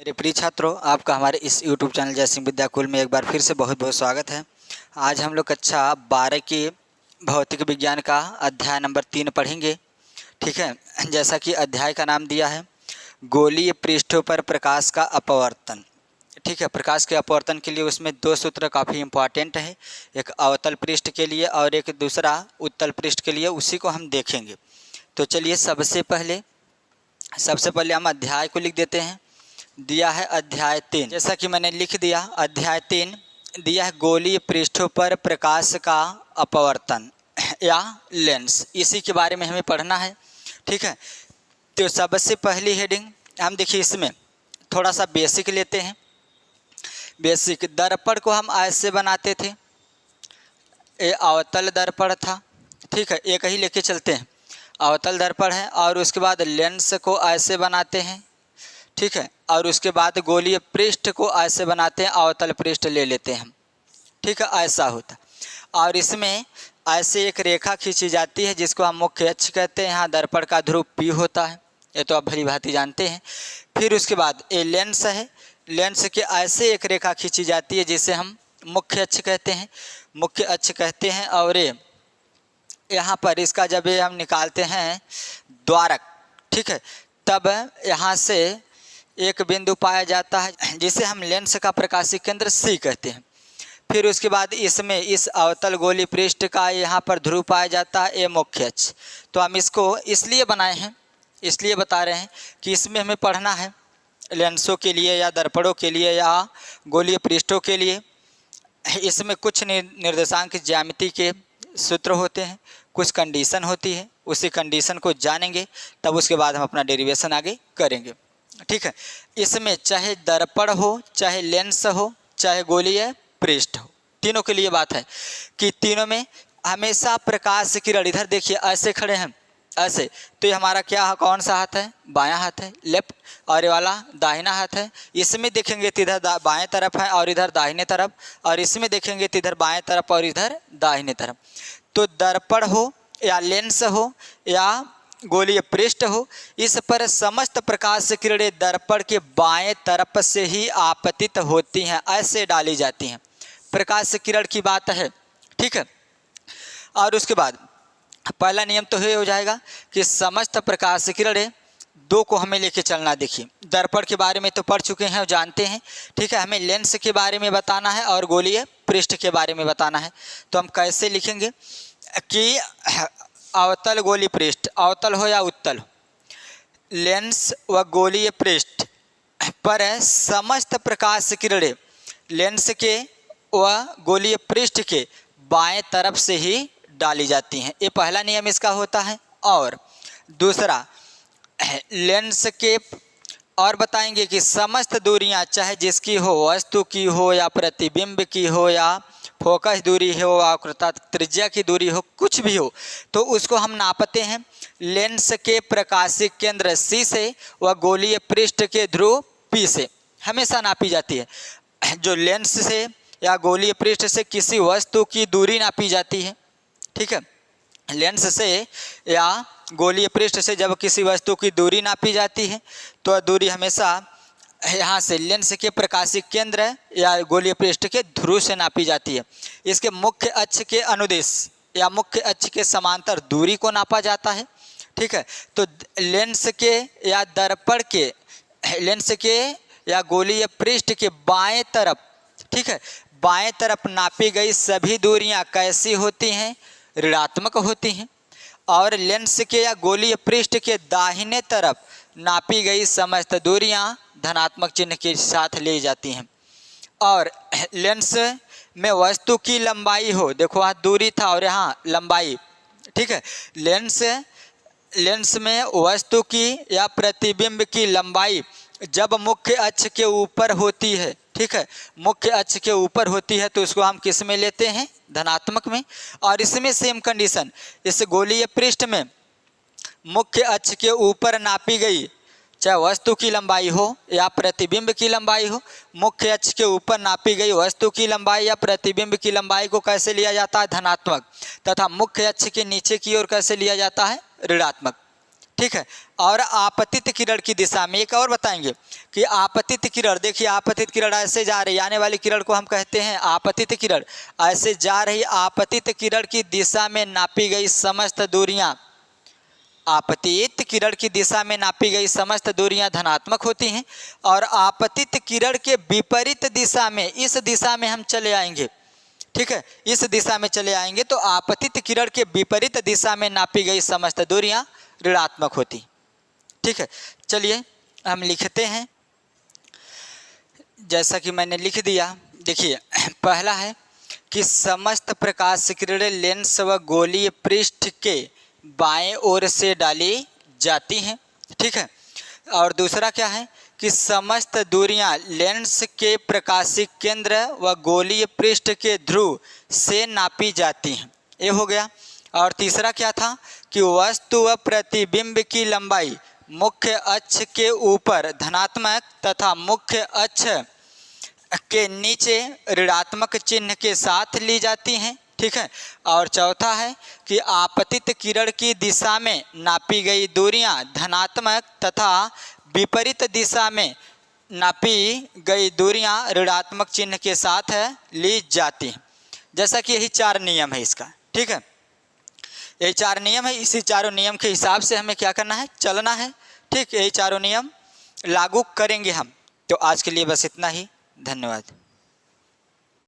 मेरे प्रिय छात्रों, आपका हमारे इस YouTube चैनल जय सिंह विद्याकुल में एक बार फिर से बहुत बहुत स्वागत है। आज हम लोग कक्षा 12 की भौतिक विज्ञान का अध्याय नंबर 3 पढ़ेंगे। ठीक है, जैसा कि अध्याय का नाम दिया है गोलीय पृष्ठों पर प्रकाश का अपवर्तन। ठीक है, प्रकाश के अपवर्तन के लिए उसमें दो सूत्र काफ़ी इम्पॉर्टेंट है, एक अवतल पृष्ठ के लिए और एक दूसरा उत्तल पृष्ठ के लिए। उसी को हम देखेंगे। तो चलिए सबसे पहले हम अध्याय को लिख देते हैं। दिया है अध्याय 3, जैसा कि मैंने लिख दिया। अध्याय 3 दिया है गोलीय पृष्ठों पर प्रकाश का अपवर्तन या लेंस। इसी के बारे में हमें पढ़ना है। ठीक है, तो सबसे पहली हेडिंग हम देखिए, इसमें थोड़ा सा बेसिक लेते हैं। बेसिक दर्पण को हम ऐसे बनाते थे, ये अवतल दर्पण था। ठीक है, एक ही लेके चलते हैं, अवतल दर्पण है। और उसके बाद लेंस को ऐसे बनाते हैं। ठीक है, और उसके बाद गोलीय पृष्ठ को ऐसे बनाते हैं, अवतल पृष्ठ ले लेते हैं हम। ठीक है, ऐसा होता। और इसमें ऐसे एक रेखा खींची जाती है जिसको हम मुख्य अक्ष कहते हैं। यहाँ दर्पण का ध्रुव P होता है, ये तो आप भली भांति जानते हैं। फिर उसके बाद ये लेंस है, लेंस के ऐसे एक रेखा खींची जाती है जिसे हम मुख्य अक्ष कहते हैं, मुख्य अक्ष कहते हैं। और यहाँ पर इसका जब ये हम निकालते हैं द्वारक, ठीक है, तब यहाँ से एक बिंदु पाया जाता है जिसे हम लेंस का प्रकाशीय केंद्र C कहते हैं। फिर उसके बाद इसमें इस अवतल गोलीय पृष्ठ का यहाँ पर ध्रुव पाया जाता है, ये मुख्य अक्ष। तो हम इसको इसलिए बनाए हैं, इसलिए बता रहे हैं कि इसमें हमें पढ़ना है लेंसों के लिए या दर्पणों के लिए या गोलीय पृष्ठों के लिए। इसमें कुछ निर्देशांक ज्यामिति के सूत्र होते हैं, कुछ कंडीशन होती है। उसी कंडीशन को जानेंगे तब उसके बाद हम अपना डेरिवेशन आगे करेंगे। ठीक है, इसमें चाहे दर्पण हो, चाहे लेंस हो, चाहे गोलीय पृष्ठ हो, तीनों के लिए बात है कि तीनों में हमेशा प्रकाश किरण, इधर देखिए ऐसे खड़े हैं ऐसे, तो ये हमारा क्या है, कौन सा हाथ है, बायां हाथ है, लेफ्ट, और ये वाला दाहिना हाथ है। इसमें देखेंगे तो इधर बाएं तरफ है और इधर दाहिने तरफ, और इसमें देखेंगे तो इधर बाएं तरफ और इधर दाहिने तरफ। तो दर्पण हो या लेंस हो या गोलीय पृष्ठ हो, इस पर समस्त प्रकाश किरणें दर्पण के बाएं तरफ से ही आपतित होती हैं, ऐसे डाली जाती हैं। प्रकाश किरण की बात है। ठीक है, और उसके बाद पहला नियम तो ये हो जाएगा कि समस्त प्रकाश किरणें दो को हमें लेके चलना। देखिए, दर्पण के बारे में तो पढ़ चुके हैं और जानते हैं। ठीक है, हमें लेंस के बारे में बताना है और गोलीय पृष्ठ के बारे में बताना है। तो हम कैसे लिखेंगे कि अवतल गोलीय पृष्ठ, अवतल हो या उत्तल हो, लेंस व गोलीय पृष्ठ पर समस्त प्रकाश किरणें लेंस के व गोलीय पृष्ठ के बाएं तरफ से ही डाली जाती हैं। ये पहला नियम इसका होता है। और दूसरा, लेंस के और बताएंगे कि समस्त दूरियां, चाहे जिसकी हो, वस्तु की हो या प्रतिबिंब की हो या फोकस दूरी हो, आकृता त्रिज्या की दूरी हो, कुछ भी हो, तो उसको हम नापते हैं लेंस के प्रकाशीय केंद्र C से व गोलीय पृष्ठ के ध्रुव P से हमेशा नापी जाती है। जो लेंस से या गोलीय पृष्ठ से किसी वस्तु की दूरी नापी जाती है, ठीक है, लेंस से या गोलीय पृष्ठ से जब किसी वस्तु की दूरी नापी जाती है तो दूरी हमेशा यहाँ से लेंस के प्रकाशीय केंद्र या गोलीय पृष्ठ के ध्रुव से नापी जाती है। इसके मुख्य अक्ष के अनुदिश या मुख्य अक्ष के समांतर दूरी को नापा जाता है। ठीक है, तो लेंस के या दर्पण के, लेंस के या गोलीय पृष्ठ के बाएं तरफ, ठीक है, बाएं तरफ नापी गई सभी दूरियां कैसी होती हैं, ऋणात्मक होती हैं। और लेंस के या गोलीय पृष्ठ के दाहिने तरफ नापी गई समस्त दूरियां धनात्मक चिन्ह के साथ ले जाती हैं। और लेंस में वस्तु की लंबाई हो, देखो वहाँ दूरी था और यहाँ लंबाई, ठीक है, लेंस में वस्तु की या प्रतिबिंब की लंबाई जब मुख्य अक्ष के ऊपर होती है, ठीक है, मुख्य अक्ष के ऊपर होती है तो उसको हम किस में लेते हैं, धनात्मक में। और इसमें सेम कंडीशन, इस गोलीय पृष्ठ में मुख्य अक्ष के ऊपर नापी गई चाहे वस्तु की लंबाई हो या प्रतिबिंब की लंबाई हो, मुख्य अक्ष के ऊपर नापी गई वस्तु की लंबाई या प्रतिबिंब की लंबाई को कैसे लिया जाता है, धनात्मक, तथा मुख्य अक्ष के नीचे की ओर कैसे लिया जाता है, ऋणात्मक। ठीक है। और आपतित किरण की दिशा में एक और बताएंगे कि आपतित किरण, देखिए आपतित किरण ऐसे जा रही, आने वाली किरण को हम कहते हैं आपतित किरण। ऐसे जा रही आपतित किरण की दिशा में नापी गई समस्त दूरियां, आपतित किरण की दिशा में नापी गई समस्त दूरियां धनात्मक होती हैं। और आपतित किरण के विपरीत दिशा में, इस दिशा में हम चले आएंगे, ठीक है, इस दिशा में चले आएंगे तो आपतित किरण के विपरीत दिशा में नापी गई समस्त दूरियां ऋणात्मक होती। ठीक है, चलिए हम लिखते हैं जैसा कि मैंने लिख दिया। देखिए पहला है कि समस्त प्रकाश किरणें लेंस व गोलीय पृष्ठ के बाएं ओर से डाली जाती हैं। ठीक है, और दूसरा क्या है कि समस्त दूरियां लेंस के प्रकाशिक केंद्र व गोलीय पृष्ठ के ध्रुव से नापी जाती हैं, ये हो गया। और तीसरा क्या था कि वस्तु व प्रतिबिंब की लंबाई मुख्य अक्ष के ऊपर धनात्मक तथा मुख्य अक्ष के नीचे ऋणात्मक चिन्ह के साथ ली जाती हैं। ठीक है, और चौथा है कि आपतित किरण की दिशा में नापी गई दूरियां धनात्मक तथा विपरीत दिशा में नापी गई दूरियां ऋणात्मक चिन्ह के साथ ली जाती हैं। जैसा कि यही 4 नियम है इसका। ठीक है, यही 4 नियम है, इसी चारों नियम के हिसाब से हमें क्या करना है, चलना है। ठीक, यही चारों नियम लागू करेंगे हम। तो आज के लिए बस इतना ही, धन्यवाद।